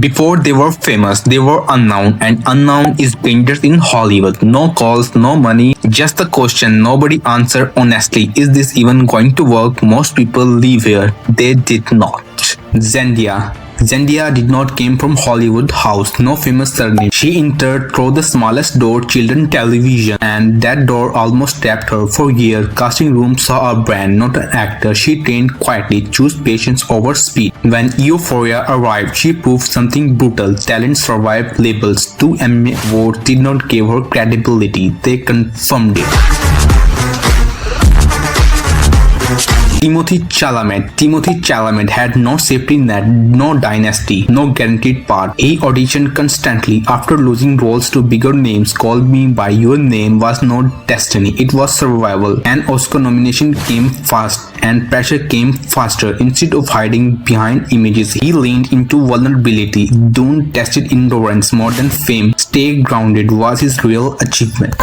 Before they were famous, they were unknown, and unknown is dangerous in Hollywood. No calls, no money, just the question nobody answered honestly. Is this even going to work? Most people leave here. They did not. Zendaya. Zendaya did not came from Hollywood house, no famous surname. She entered through the smallest door, children television, and that door almost trapped her for years. Casting room saw a brand, not an actor. She trained quietly, chose patience over speed. When Euphoria arrived, she proved something brutal. Talent survived labels. 2 Emmy awards did not give her credibility. They confirmed it. Timothy Chalamet had no safety net, no dynasty, no guaranteed part. He auditioned constantly. After losing roles to bigger names, Call Me By Your Name was not destiny, it was survival. An Oscar nomination came fast and pressure came faster. Instead of hiding behind images, he leaned into vulnerability. Dune tested endurance more than fame. Stay grounded was his real achievement.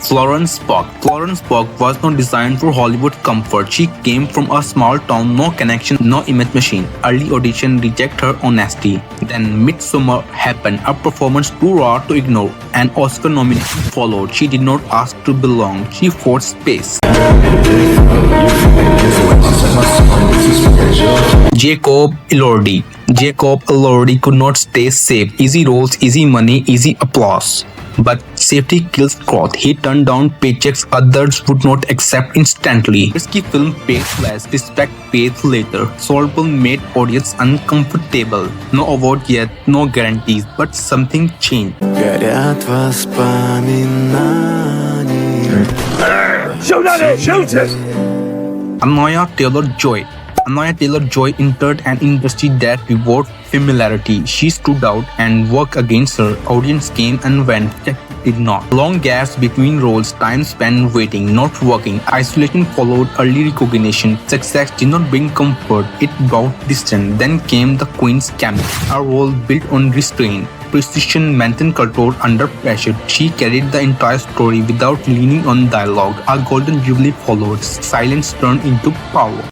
Florence Pugh was not designed for Hollywood comfort. She came from a small town, no connection, no image machine. Early audition reject her honesty. Then Midsommar happened, a performance too raw to ignore. An Oscar nomination followed. She did not ask to belong. She forced space. Jacob Elordi could not stay safe. Easy roles, easy money, easy applause. But safety kills growth. He turned down paychecks others would not accept instantly. Risky film paid less, respect paid later. Soulful made audience uncomfortable. No award yet, no guarantees, but something changed. Shoot it! Anya Taylor-Joy entered an industry that rewarded familiarity. She stood out and worked against her. Audience came and went. Tech did not. Long gaps between roles, time spent waiting, not working. Isolation followed early recognition. Success did not bring comfort, it brought distance. Then came the Queen's cameo, a role built on restraint. Precision, maintained control under pressure. She carried the entire story without leaning on dialogue. A golden jubilee followed. Silence turned into power.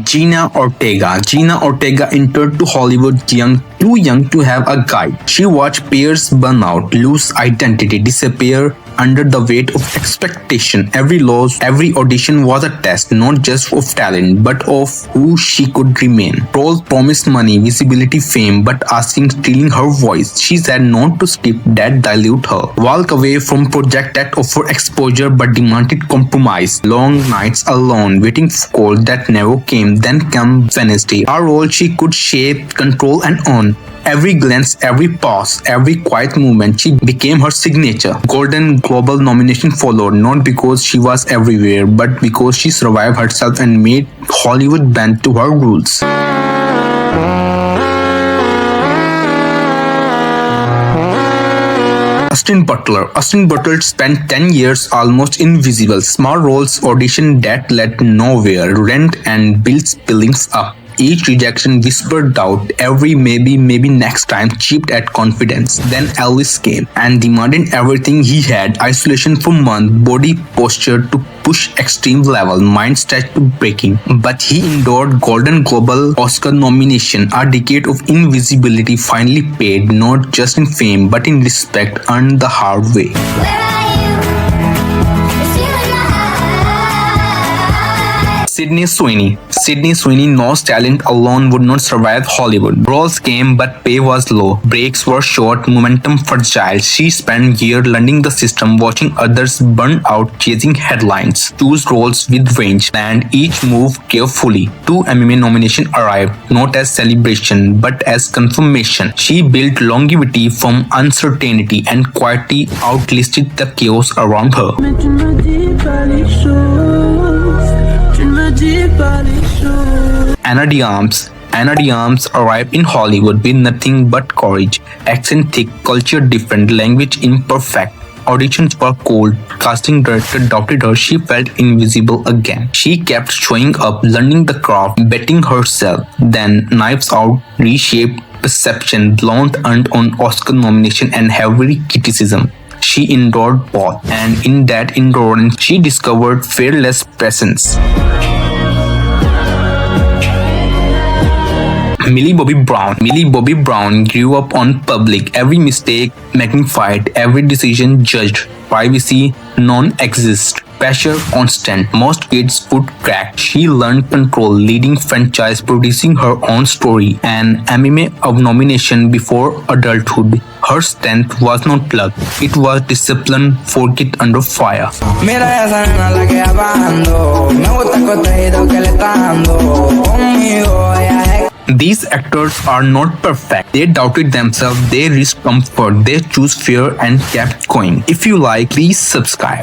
Gina Ortega entered to Hollywood too young to have a guide. She watched peers burn out, lose identity, disappear under the weight of expectation. Every loss, every audition was a test, not just of talent, but of who she could remain. Roles promised money, visibility, fame, but stealing her voice. She said no to script that dilute her. Walk away from project that offer exposure but demanded compromise. Long nights alone, waiting for calls that never came. Then came Wednesday, a role she could shape, control, and own. Every glance, every pause, every quiet movement, she became her signature. Golden Globe nomination followed, not because she was everywhere, but because she survived herself and made Hollywood bend to her rules. Austin Butler spent 10 years almost invisible. Small roles, audition that led nowhere. Rent and bills billings up. Each rejection whispered doubt. Every maybe next time chipped at confidence. Then Elvis came and demanded everything he had. Isolation for months, body posture to push extreme level, mind stretched to breaking. But he endured. Golden Globe, Oscar nomination. A decade of invisibility finally paid, not just in fame but in respect, earned the hard way. Sydney Sweeney knows talent alone would not survive Hollywood. Roles came but pay was low. Breaks were short, momentum fragile. She spent years learning the system, watching others burn out, chasing headlines. Choose roles with range, and each move carefully. 2 Emmy nominations arrived, not as celebration but as confirmation. She built longevity from uncertainty and quietly outlisted the chaos around her. Ana de Armas arrived in Hollywood with nothing but courage. Accent thick, culture different, language imperfect. Auditions were cold. Casting director doubted her. She felt invisible again. She kept showing up, learning the craft, betting herself. Then Knives Out reshaped perception. Blonde earned an Oscar nomination and heavy criticism. She endured both, and in that endurance, she discovered fearless presence. Millie Bobby Brown. Millie Bobby Brown grew up on public. Every mistake magnified, every decision judged. Privacy non-exist. Pressure constant. Most kids would crack. She learned control, leading franchise, producing her own story, and Emmy nomination before adulthood. Her strength was not luck, it was discipline, forget under fire. Mira esa nena la que va bajando. Me gusta el cotejo que le está dando. Conmigo ella es. These actors are not perfect. They doubted themselves, they risked comfort, they chose fear and kept going. If you like, please subscribe.